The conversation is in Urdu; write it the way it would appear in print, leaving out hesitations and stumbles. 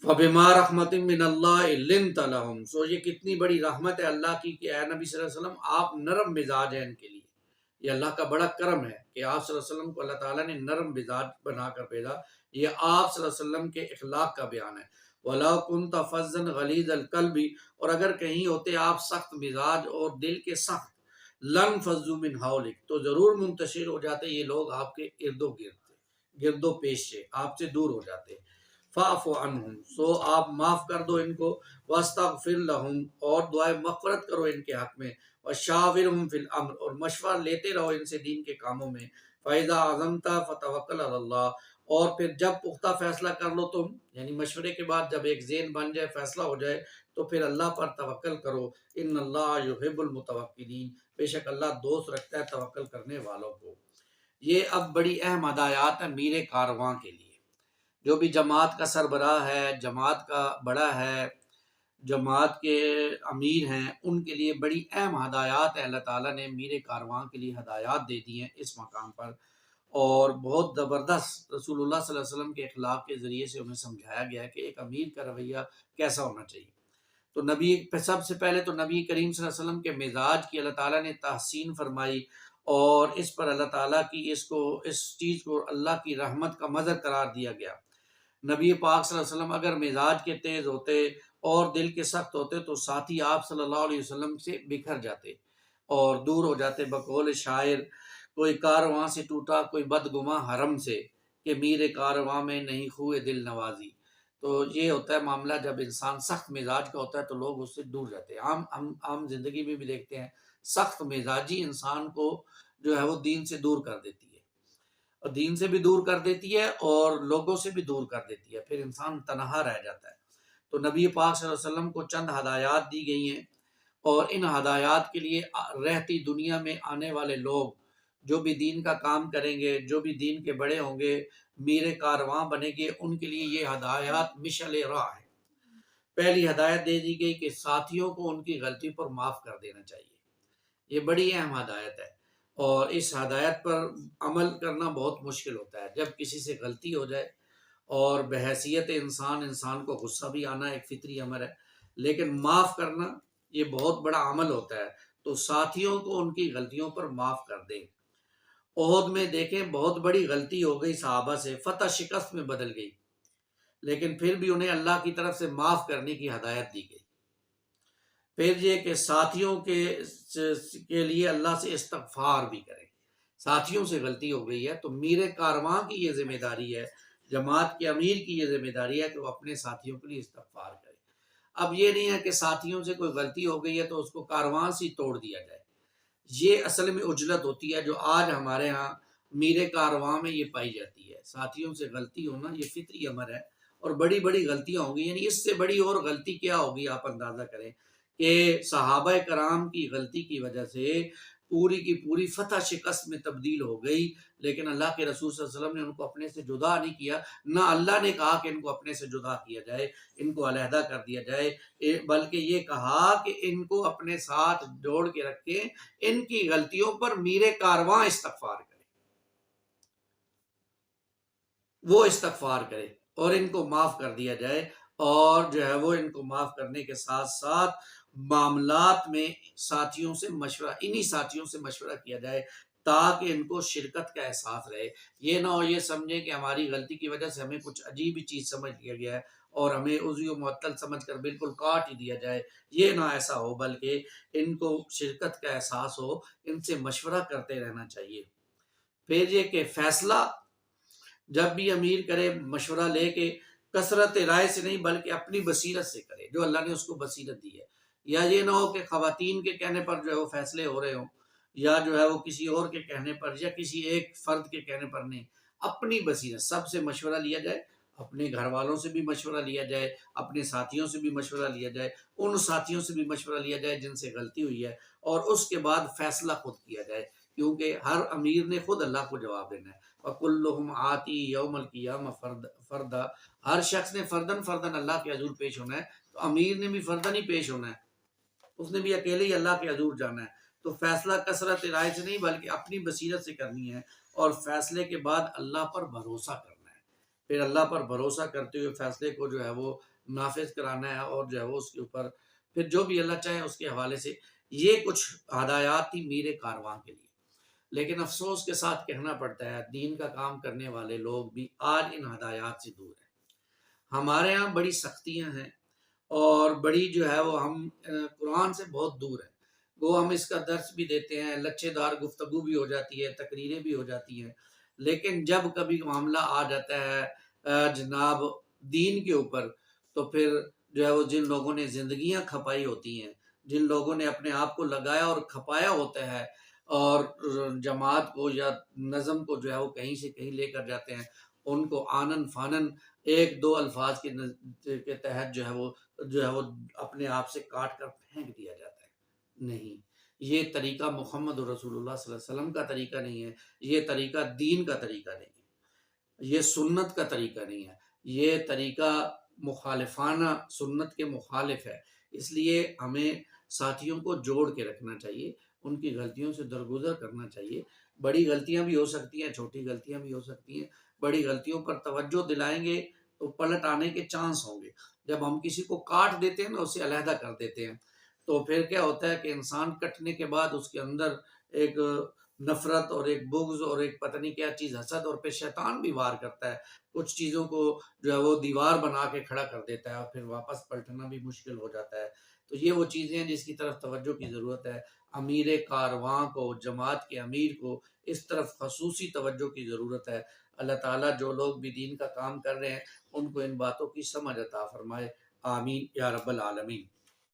فَبِمَا رَحْمَةٍ مِّنَ اللَّهِ لِنْتَ لَهُمْ، سو یہ کتنی بڑی رحمت ہے اللہ کی کہ اے نبی صلی اللہ علیہ وسلم آپ نرم مزاج ہیں ان کے لیے. یہ اللہ کا بڑا کرم ہے کہ آپ صلی اللہ علیہ وسلم کو اللہ تعالیٰ نے نرم مزاج بنا کر بھیجا. یہ آپ صلی اللہ علیہ وسلم کے اخلاق کا بیان ہے. وَلَوْ كُنْتَ فَظًّا غَلِيظَ الْقَلْبِ، اور اگر کہیں ہوتے آپ سخت مزاج اور دل کے سخت، لَنْفَضُّوا مِنْ حَوْلِكَ، تو ضرور منتشر ہو جاتے یہ لوگ آپ کے گرد و پیش سے، آپ سے دور ہو جاتے. فَاعْفُ عَنْهُمْ، سو آپ معاف کر دو ان کو. وَاسْتَغْفِرْ لَهُمْ، اور دعائے مغفرت کرو ان کے حق میں. وَشَاوِرْهُمْ فِي الْأَمْرِ، اور مشورہ لیتے رہو ان سے دین کے کاموں میں. فَإِذَا عَزَمْتَ فَتَوَكَّلْ عَلَى اللَّهِ، اور پھر جب پختہ فیصلہ کر لو تم، یعنی مشورے کے بعد جب ایک ذہن بن جائے، فیصلہ ہو جائے، تو پھر اللہ پر توکل کرو. ان اللہ یحب المتوکلین، بے شک اللہ دوست رکھتا ہے توکل کرنے والوں کو. یہ اب بڑی اہم ہدایات ہیں میر کارواں کے لیے. جو بھی جماعت کا سربراہ ہے، جماعت کا بڑا ہے، جماعت کے امیر ہیں، ان کے لیے بڑی اہم ہدایات ہیں. اللہ تعالیٰ نے میر کارواں کے لیے ہدایات دے دی ہیں اس مقام پر، اور بہت زبردست رسول اللہ صلی اللہ علیہ وسلم کے اخلاق کے ذریعے سے انہیں سمجھایا گیا ہے کہ ایک امیر کا رویہ کیسا ہونا چاہیے. تو نبی سب سے پہلے تو نبی کریم صلی اللہ علیہ وسلم کے مزاج کی اللہ تعالیٰ نے تحسین فرمائی، اور اس پر اللہ تعالیٰ کی اس چیز کو اللہ کی رحمت کا مظہر قرار دیا گیا. نبی پاک صلی اللہ علیہ وسلم اگر مزاج کے تیز ہوتے اور دل کے سخت ہوتے تو ساتھی آپ صلی اللہ علیہ وسلم سے بکھر جاتے اور دور ہو جاتے. بقول شاعر، کوئی کارواں سے ٹوٹا کوئی بدگماں حرم سے، کہ میر کارواں میں نہیں خوئے دل نوازی. تو یہ ہوتا ہے معاملہ، جب انسان سخت مزاج کا ہوتا ہے تو لوگ اس سے دور جاتے ہیں. عام زندگی میں بھی دیکھتے ہیں سخت مزاجی انسان کو جو ہے وہ دین سے دور کر دیتی ہے، اور دین سے بھی دور کر دیتی ہے اور لوگوں سے بھی دور کر دیتی ہے، پھر انسان تنہا رہ جاتا ہے. تو نبی پاک صلی اللہ علیہ وسلم کو چند ہدایات دی گئی ہیں، اور ان ہدایات کے لیے رہتی دنیا میں آنے والے لوگ جو بھی دین کا کام کریں گے، جو بھی دین کے بڑے ہوں گے، میر کارواں بنے گے، ان کے لیے یہ ہدایات مشعل راہ ہے. پہلی ہدایت دے دی گئی کہ ساتھیوں کو ان کی غلطی پر معاف کر دینا چاہیے. یہ بڑی اہم ہدایت ہے، اور اس ہدایت پر عمل کرنا بہت مشکل ہوتا ہے. جب کسی سے غلطی ہو جائے، اور بحیثیت انسان کو غصہ بھی آنا ایک فطری امر ہے، لیکن معاف کرنا یہ بہت بڑا عمل ہوتا ہے. تو ساتھیوں کو ان کی غلطیوں پر معاف کر دیں. عہد میں دیکھیں بہت بڑی غلطی ہو گئی صحابہ سے، فتح شکست میں بدل گئی، لیکن پھر بھی انہیں اللہ کی طرف سے معاف کرنے کی ہدایت دی گئی. پھر یہ کہ ساتھیوں کے لیے اللہ سے استغفار بھی کریں. ساتھیوں سے غلطی ہو گئی ہے تو میر کارواں کی یہ ذمہ داری ہے، جماعت کے امیر کی یہ ذمہ داری ہے کہ وہ اپنے ساتھیوں کے لیے استغفار کرے. اب یہ نہیں ہے کہ ساتھیوں سے کوئی غلطی ہو گئی ہے تو اس کو کارواں سے توڑ دیا جائے. یہ اصل میں عجلت ہوتی ہے جو آج ہمارے ہاں میر کارواں میں یہ پائی جاتی ہے. ساتھیوں سے غلطی ہونا یہ فطری امر ہے، اور بڑی بڑی غلطیاں ہوں گی. یعنی اس سے بڑی اور غلطی کیا ہوگی آپ اندازہ کریں کہ صحابہ کرام کی غلطی کی وجہ سے پوری کی پوری فتح شکست میں تبدیل ہو گئی، لیکن اللہ کے رسول صلی اللہ علیہ وسلم نے ان کو اپنے سے جدا نہیں کیا. نہ اللہ نے کہا کہ ان کو اپنے سے جدا کیا جائے، ان کو علیحدہ کر دیا جائے، بلکہ یہ کہا کہ ان کو اپنے ساتھ جوڑ کے رکھیں، ان کی غلطیوں پر میر کارواں استغفار کرے، وہ استغفار کرے اور ان کو معاف کر دیا جائے. اور جو ہے وہ ان کو معاف کرنے کے ساتھ ساتھ معاملات میں ساتھیوں سے مشورہ، انہی ساتھیوں سے مشورہ کیا جائے تاکہ ان کو شرکت کا احساس رہے. یہ نہ ہو یہ سمجھیں کہ ہماری غلطی کی وجہ سے ہمیں کچھ عجیب ہی چیز سمجھ لیا گیا ہے اور ہمیں عضوی و معطل سمجھ کر بالکل کاٹ ہی دیا جائے. یہ نہ ایسا ہو، بلکہ ان کو شرکت کا احساس ہو، ان سے مشورہ کرتے رہنا چاہیے. پھر یہ کہ فیصلہ جب بھی امیر کرے مشورہ لے کے کثرت رائے سے نہیں بلکہ اپنی بصیرت سے کرے، جو اللہ نے اس کو بصیرت دی ہے. یا یہ نہ ہو کہ خواتین کے کہنے پر جو ہے وہ فیصلے ہو رہے ہوں، یا جو ہے وہ کسی اور کے کہنے پر یا کسی ایک فرد کے کہنے پر نہیں. اپنی بصیرت، سب سے مشورہ لیا جائے، اپنے گھر والوں سے بھی مشورہ لیا جائے، اپنے ساتھیوں سے بھی مشورہ لیا جائے، ان ساتھیوں سے بھی مشورہ لیا جائے جن سے غلطی ہوئی ہے، اور اس کے بعد فیصلہ خود کیا جائے. کیونکہ ہر امیر نے خود اللہ کو جواب دینا ہے. وَكُلُّهُمْ آتِي يَوْمَ الْقِيَامَةِ فَرْدًا، ہر شخص نے فردن فردن اللہ کے حضور پیش ہونا ہے. تو امیر نے بھی فردن ہی پیش ہونا ہے، اس نے بھی اکیلے ہی اللہ کے حضور جانا ہے. تو فیصلہ کثرت رائے سے نہیں بلکہ اپنی بصیرت سے کرنی ہے، اور فیصلے کے بعد اللہ پر بھروسہ کرنا ہے. پھر اللہ پر بھروسہ کرتے ہوئے فیصلے کو جو ہے وہ نافذ کرانا ہے، اور جو ہے وہ اس کے اوپر پھر جو بھی اللہ چاہے اس کے حوالے سے. یہ کچھ ہدایات تھی میر کارواں کے لیے. لیکن افسوس کے ساتھ کہنا پڑتا ہے دین کا کام کرنے والے لوگ بھی آج ان ہدایات سے دور ہیں. ہمارے ہاں بڑی سختیاں ہیں، اور بڑی جو ہے وہ ہم قرآن سے بہت دور ہیں. وہ ہم اس کا درس بھی دیتے ہیں، لچھے دار گفتگو بھی ہو جاتی ہے، تقریریں بھی ہو جاتی ہیں، لیکن جب کبھی معاملہ آ جاتا ہے جناب دین کے اوپر، تو پھر جو ہے وہ جن لوگوں نے زندگیاں کھپائی ہوتی ہیں، جن لوگوں نے اپنے آپ کو لگایا اور کھپایا ہوتا ہے، اور جماعت کو یا نظم کو جو ہے وہ کہیں سے کہیں لے کر جاتے ہیں، ان کو آنن فانن ایک دو الفاظ کے تحت جو ہے وہ اپنے آپ سے کاٹ کر پھینک دیا جاتا ہے. نہیں، یہ طریقہ محمد رسول اللہ صلی اللہ علیہ وسلم کا طریقہ نہیں ہے، یہ طریقہ دین کا طریقہ نہیں ہے، یہ سنت کا طریقہ نہیں ہے، یہ طریقہ مخالفانہ سنت کے مخالف ہے. اس لیے ہمیں ساتھیوں کو جوڑ کے رکھنا چاہیے، ان کی غلطیوں سے درگزر کرنا چاہیے. بڑی غلطیاں بھی ہو سکتی ہیں، چھوٹی غلطیاں بھی ہو سکتی ہیں. بڑی غلطیوں پر توجہ دلائیں گے تو پلٹ آنے کے چانس ہوں گے. جب ہم کسی کو کاٹ دیتے ہیں نا، اسے علیحدہ کر دیتے ہیں، تو پھر کیا ہوتا ہے کہ انسان کٹنے کے بعد اس کے اندر ایک نفرت اور ایک بغض اور ایک پتہ نہیں کیا چیز، حسد، اور پھر شیطان بھی وار کرتا ہے، کچھ چیزوں کو جو ہے وہ دیوار بنا کے کھڑا کر دیتا ہے، اور پھر واپس پلٹنا بھی مشکل ہو جاتا ہے. تو یہ وہ چیزیں ہیں جس کی طرف توجہ کی ضرورت ہے. امیر کارواں کو، جماعت کے امیر کو اس طرف خصوصی توجہ کی ضرورت ہے. اللہ تعالیٰ جو لوگ بھی دین کا کام کر رہے ہیں ان کو ان باتوں کی سمجھ عطا فرمائے. آمین یا رب العالمین.